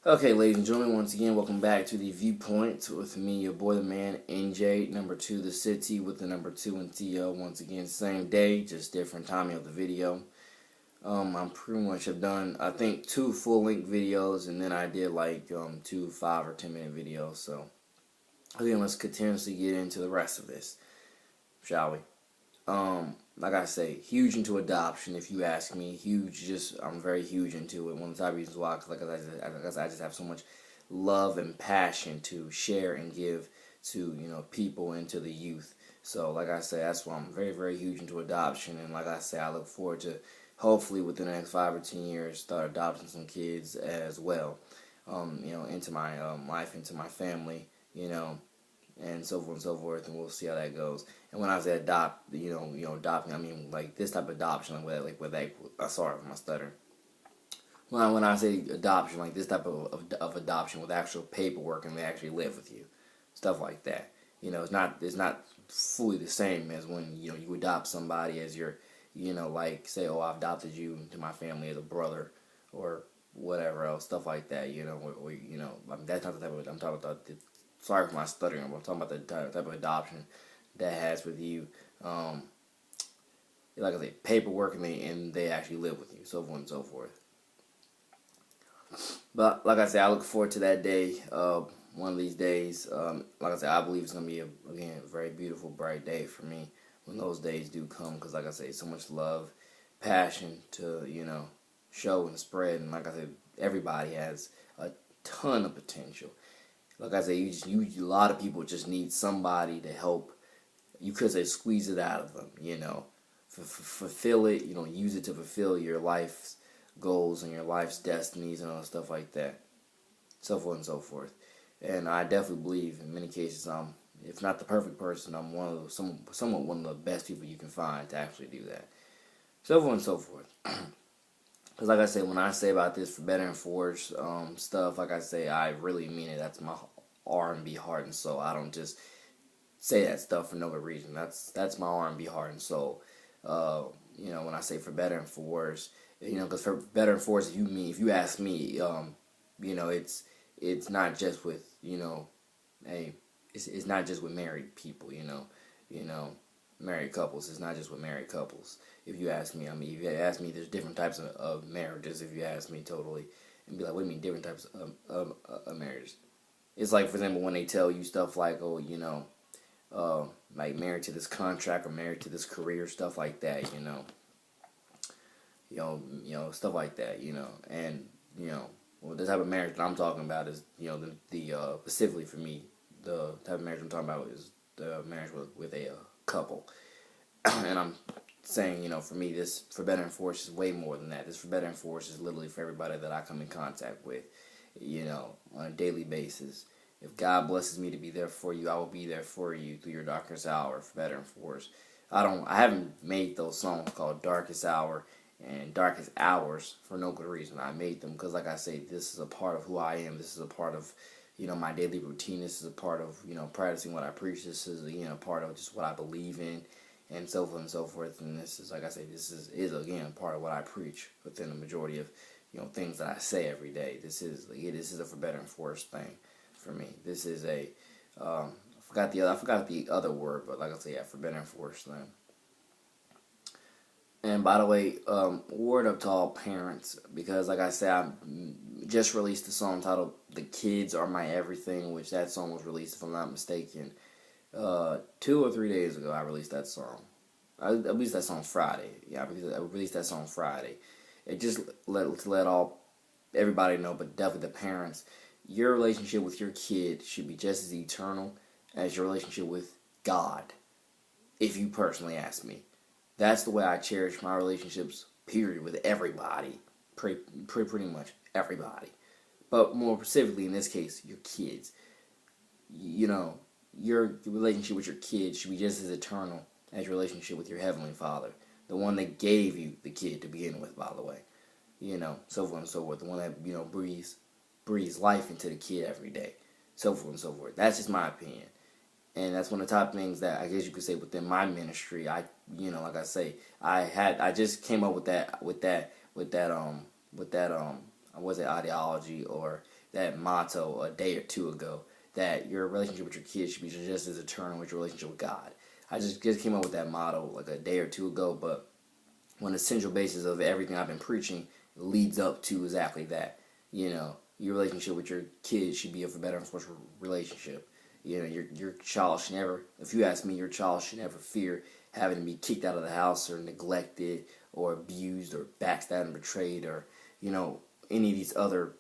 Okay, ladies and gentlemen, once again, welcome back to the Viewpoint with me, your boy, the man, NJ, number 2, the city, with the number 2 and TO. Once again, same day, just different timing of the video. I'm pretty much have done, I think, 2 full-length videos, and then I did like 2 5 or 10-minute videos. So, again, let's continuously get into the rest of this, shall we? Like I say, huge into adoption. If you ask me, huge. I'm very huge into it. One of the top reasons why, cause I just have so much love and passion to share and give to people and to the youth. So, like I say, that's why I'm very, very huge into adoption. And like I say, I look forward to hopefully within the next 5 or 10 years start adopting some kids as well. Into my life, into my family. And so forth and so forth, and we'll see how that goes. And when I say adopt, adopting, I mean like this type of adoption, sorry for my stutter. When I say adoption, like this type of adoption with actual paperwork and they actually live with you, stuff like that. It's not fully the same as when you adopt somebody as your, like say, oh, I've adopted you into my family as a brother or whatever else, stuff like that. That's not the type of I'm talking about. Sorry for my stuttering. I'm talking about the type of adoption that has with you. Like I say, paperwork and they actually live with you, so forth and so forth. But like I say, I look forward to that day. One of these days. Like I say, I believe it's gonna be a very beautiful, bright day for me when those days do come. Because like I say, so much love, passion to show and spread. And like I said, everybody has a ton of potential. Like I say, a lot of people just need somebody to help. You could say squeeze it out of them, fulfill it. Use it to fulfill your life's goals and your life's destinies and all stuff like that, so forth and so forth. And I definitely believe in many cases, if not the perfect person, I'm somewhat one of the best people you can find to actually do that, so forth and so forth. Because like I say, when I say about this for better and for worse stuff, like I say, I really mean it. That's my R&B heart and soul. I don't just say that stuff for no good reason. That's my R&B heart and soul. When I say for better and for worse, because for better and for worse, if you ask me, it's not just with it's not just with married people. Married couples. It's not just with married couples. If you ask me, if you ask me, there's different types of marriages. If you ask me totally, and be like, what do you mean different types of marriages? It's like, for example, when they tell you stuff like, oh, like married to this contract or married to this career, stuff like that, stuff like that, and well, the type of marriage that I'm talking about is, the specifically for me, the type of marriage I'm talking about is the marriage with a couple. And I'm saying, for me, this for better and for worse is way more than that. This for better and for worse is literally for everybody that I come in contact with, on a daily basis. If God blesses me to be there for you, I will be there for you through your darkest hour, for better and for worse. I haven't made those songs called Darkest Hour and Darkest Hours for no good reason. I made them because, like I say, this is a part of who I am. This is a part of my daily routine. This is a part of, practicing what I preach. This is, part of just what I believe in, and so forth and so forth. And this is, like I say, this is again, part of what I preach within the majority of, things that I say every day. This is a for better and for worse thing for me. This is I forgot the other word, but like I say, yeah, for better and for worse thing. And by the way, word up to all parents, because like I said, I just released a song titled "The Kids Are My Everything," which that song was released, if I'm not mistaken, 2 or 3 days ago. I released that song. I released that song Friday. Yeah, I released that song Friday. It just let everybody know, but definitely the parents, your relationship with your kid should be just as eternal as your relationship with God, if you personally ask me. That's the way I cherish my relationships, period, with everybody. Pretty much everybody. But more specifically, in this case, your kids. Your relationship with your kids should be just as eternal as your relationship with your Heavenly Father. The one that gave you the kid to begin with, by the way. So forth and so forth. The one that, breathes life into the kid every day. So forth and so forth. That's just my opinion. And that's one of the top things that I guess you could say within my ministry. Like I say, I just came up with that ideology or that motto a day or two ago, that your relationship with your kids should be just as eternal as your relationship with God. I just came up with that motto like a day or two ago, but one essential basis of everything I've been preaching leads up to exactly that. You know, your relationship with your kids should be a better and special relationship. You know, your child should never, if you ask me, your child should never fear having to be kicked out of the house or neglected or abused or backstabbed and betrayed or, you know, any of these other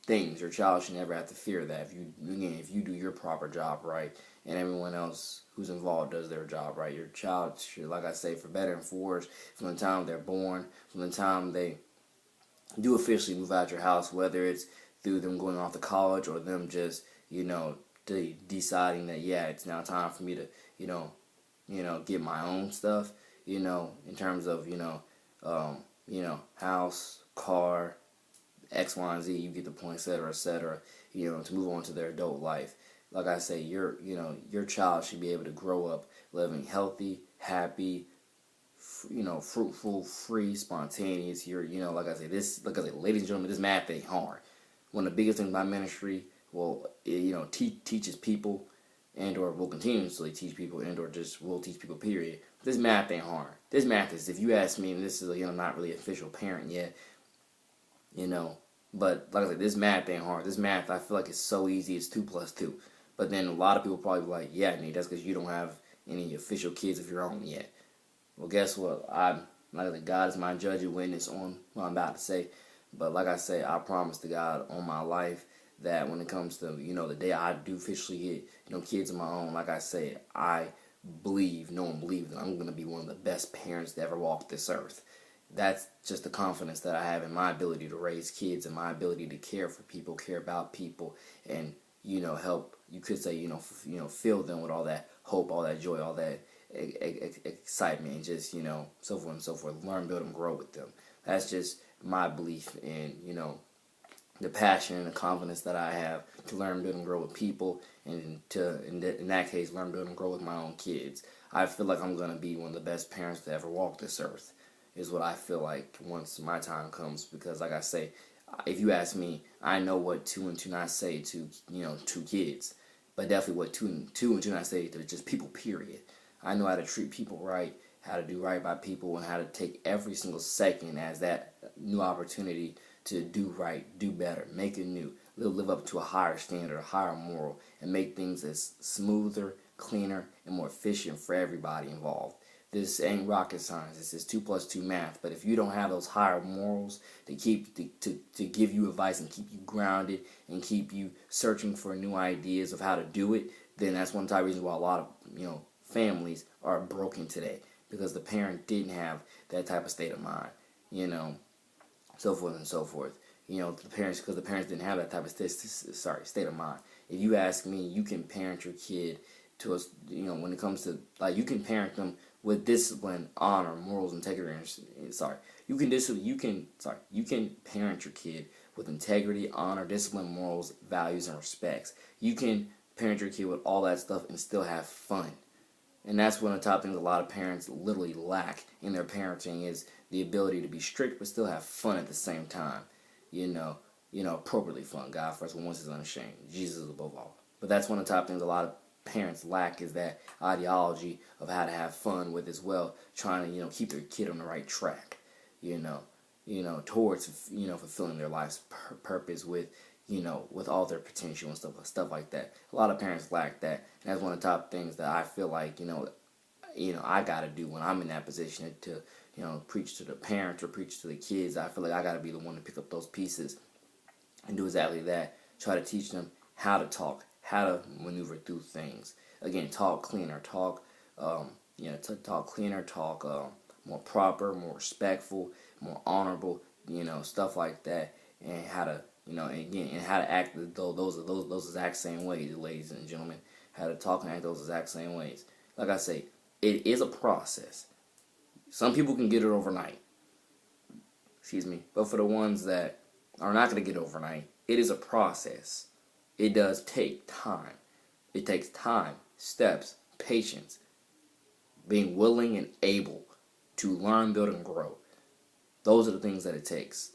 things. Your child should never have to fear that. If you do your proper job right and everyone else who's involved does their job right, your child should, like I say, for better and for worse, from the time they're born, from the time they do officially move out your house, whether it's through them going off to college or them just, you know, deciding that, yeah, it's now time for me to, you know, get my own stuff, you know, in terms of, house, car, X, Y, and Z, you get the point, etc., you know, to move on to their adult life. Like I say, your child should be able to grow up living healthy, happy, fruitful, free, spontaneous. Like I say, ladies and gentlemen, this math ain't hard. One of the biggest things about ministry, teaches people and or will continuously teach people and or just will teach people, period. This math ain't hard. This math is, if you ask me, and this is, not really official parent yet, but like I said, this math ain't hard. This math, I feel like it's so easy. It's 2 plus 2. But then a lot of people probably be like, yeah, Nate, that's because you don't have any official kids of your own yet. Well, guess what? God is my judge and witness on what I'm about to say. But like I say, I promise to God on my life that when it comes to, the day I do officially get, kids of my own, like I say, I believe that I'm going to be one of the best parents to ever walk this earth. That's just the confidence that I have in my ability to raise kids and my ability to care for people, care about people, and, help, you could say, fill them with all that hope, all that joy, all that excitement, and just, so forth and so forth. Learn, build, and grow with them. That's just my belief in, the passion and the confidence that I have to learn, build, and grow with people, and to, in that case, learn, build, and grow with my own kids. I feel like I'm going to be one of the best parents to ever walk this earth, is what I feel like once my time comes, because like I say, if you ask me, I know what 2 and 2 not say to, 2 kids, but definitely what 2 and 2 not say to just people, period. I know how to treat people right, how to do right by people, and how to take every single second as that new opportunity to do right, do better, make it new, live up to a higher standard, a higher moral, and make things as smoother, cleaner, and more efficient for everybody involved. This ain't rocket science. This is 2 plus 2 math. But if you don't have those higher morals to give you advice and keep you grounded and keep you searching for new ideas of how to do it, then that's one type of reason why a lot of families are broken today, because the parent didn't have that type of state of mind, so forth and so forth. Because the parents didn't have that type of state of mind. If you ask me, you can parent your kid to us, when it comes to, like, you can parent them with discipline, honor, morals, integrity. You can parent your kid with integrity, honor, discipline, morals, values, and respects. You can parent your kid with all that stuff and still have fun. And that's one of the top things a lot of parents literally lack in their parenting, is the ability to be strict but still have fun at the same time. Appropriately fun. God first, once is unashamed. Jesus above all. But that's one of the top things a lot of parents lack, is that ideology of how to have fun with as well, trying to keep their kid on the right track, towards fulfilling their life's purpose with with all their potential and stuff like that. A lot of parents lack that, and that's one of the top things that I feel like I gotta do when I'm in that position to preach to the parents or preach to the kids. I feel like I gotta be the one to pick up those pieces and do exactly that. Try to teach them how to talk, how to maneuver through things. Again, talk cleaner, talk cleaner, talk more proper, more respectful, more honorable, stuff like that, and how to, and how to act those exact same ways, ladies and gentlemen, how to talk and act those exact same ways. Like I say, it is a process. Some people can get it overnight. But for the ones that are not going to get it overnight, it is a process. It does take time. It takes time, steps, patience, being willing and able to learn, build, and grow. Those are the things that it takes.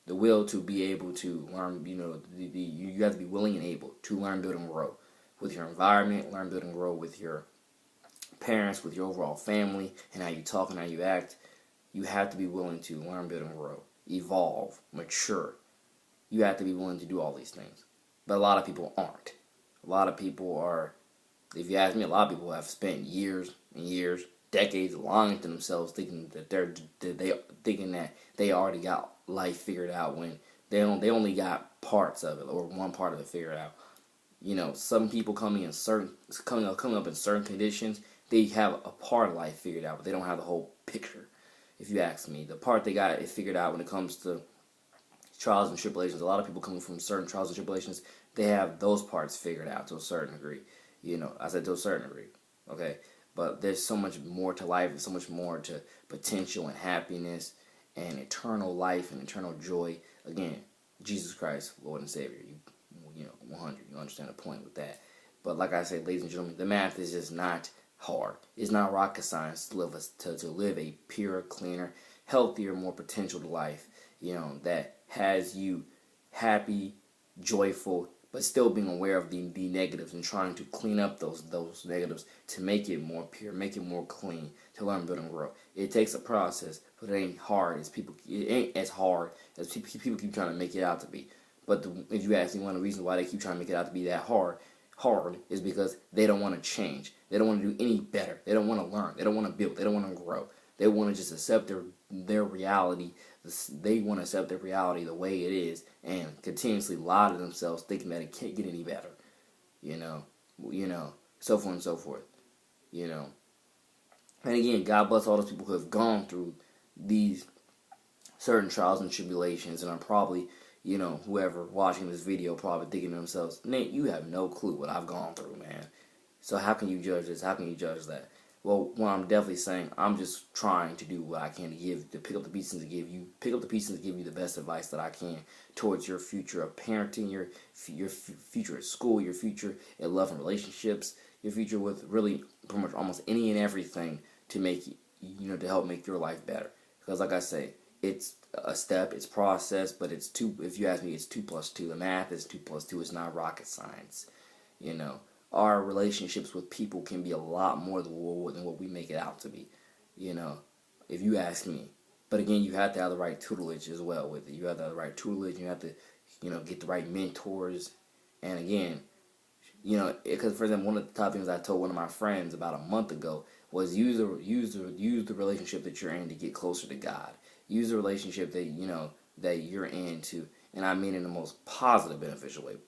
The will to be able to learn, you have to be willing and able to learn, build, and grow with your environment, learn, build, and grow with your parents, with your overall family, and how you talk and how you act. You have to be willing to learn, build, and grow, evolve, mature. You have to be willing to do all these things. But a lot of people aren't. A lot of people are, if you ask me, a lot of people have spent years and years, decades lying to themselves, thinking that they already got life figured out when they only got parts of it, or one part of it figured out. Some people coming up in certain conditions, they have a part of life figured out, but they don't have the whole picture. If you ask me, the part they got it figured out when it comes to trials and tribulations. A lot of people coming from certain trials and tribulations, they have those parts figured out to a certain degree. I said to a certain degree, okay? But there's so much more to life, and so much more to potential and happiness and eternal life and eternal joy. Again, Jesus Christ, Lord and Savior. 100. You understand the point with that. But like I said, ladies and gentlemen, the math is just not hard. It's not rocket science to live a pure, cleaner, healthier, more potential life. That has you happy, joyful, but still being aware of the negatives and trying to clean up those negatives to make it more pure, make it more clean, to learn, build, and grow. It takes a process, but it ain't hard as people. It ain't as hard as people keep trying to make it out to be. But if you ask me, one of the reasons why they keep trying to make it out to be that hard is because they don't want to change. They don't want to do any better. They don't want to learn. They don't want to build. They don't want to grow. They want to just accept their reality. They want to accept their reality the way it is and continuously lie to themselves, thinking that it can't get any better. So forth and so forth. And again, God bless all those people who have gone through these certain trials and tribulations, and are probably, whoever watching this video probably thinking to themselves, Nate, you have no clue what I've gone through, man. So how can you judge this? How can you judge that? Well, what I'm definitely saying, I'm just trying to do what I can to pick up the pieces to give you the best advice that I can towards your future of parenting, your future at school, your future at love and relationships, your future with really pretty much almost any and everything to make to help make your life better. Because like I say, it's a step, it's process, but if you ask me, it's 2 plus 2. The math is 2 plus 2. It's not rocket science. Our relationships with people can be a lot more than what we make it out to be, if you ask me. But again, you have to have the right tutelage as well with it. You have to have the right tutelage. You have to, get the right mentors. And again, because for example, one of the top things I told one of my friends about a month ago was use the relationship that you're in to get closer to God. Use the relationship that that you're into, and I mean in the most positive, beneficial way.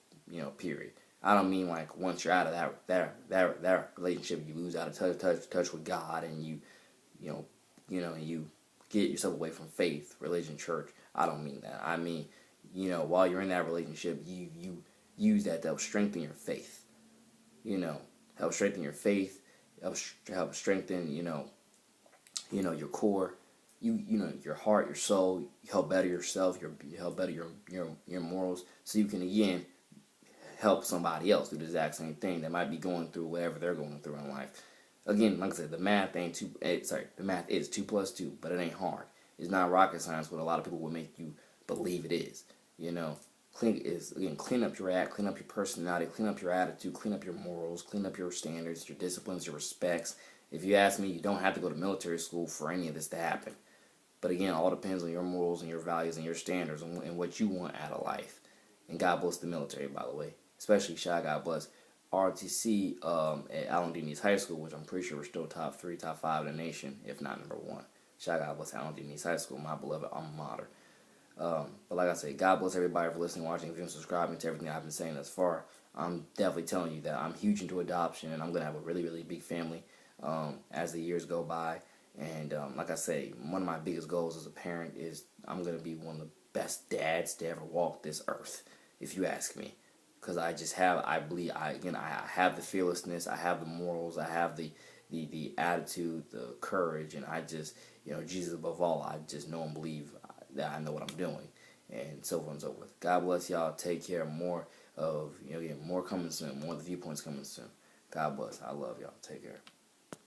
Period. I don't mean like once you're out of that relationship, you lose out of touch with God, and you get yourself away from faith, religion, church. I don't mean that. I mean, while you're in that relationship, you use that to help strengthen your faith. Help strengthen your faith, help strengthen your core, your heart, your soul. You help better yourself. You help better your morals, so you can again help somebody else do the exact same thing that might be going through whatever they're going through in life. Again, like I said, the math is 2 plus 2, but it ain't hard. It's not rocket science, what a lot of people will make you believe it is. Clean up your act, clean up your personality, clean up your attitude, clean up your morals, clean up your standards, your disciplines, your respects. If you ask me, you don't have to go to military school for any of this to happen. But again, all depends on your morals and your values and your standards and what you want out of life. And God bless the military, by the way. Especially, God bless ROTC at Allen D. Neese High School, which I'm pretty sure we're still top 3, top 5 in the nation, if not number 1. God bless Allen D. Neese High School, my beloved alma mater. But like I said, God bless everybody for listening, watching, viewing, subscribing to everything I've been saying thus far. I'm definitely telling you that I'm huge into adoption, and I'm going to have a really, really big family as the years go by. And like I say, one of my biggest goals as a parent is I'm going to be one of the best dads to ever walk this earth, if you ask me. Because I have the fearlessness, I have the morals, I have the attitude, the courage, and I just, Jesus above all, I just know and believe that I know what I'm doing, and so on and so forth. God bless y'all. Take care. More of, more coming soon. More of the viewpoints coming soon. God bless. I love y'all. Take care.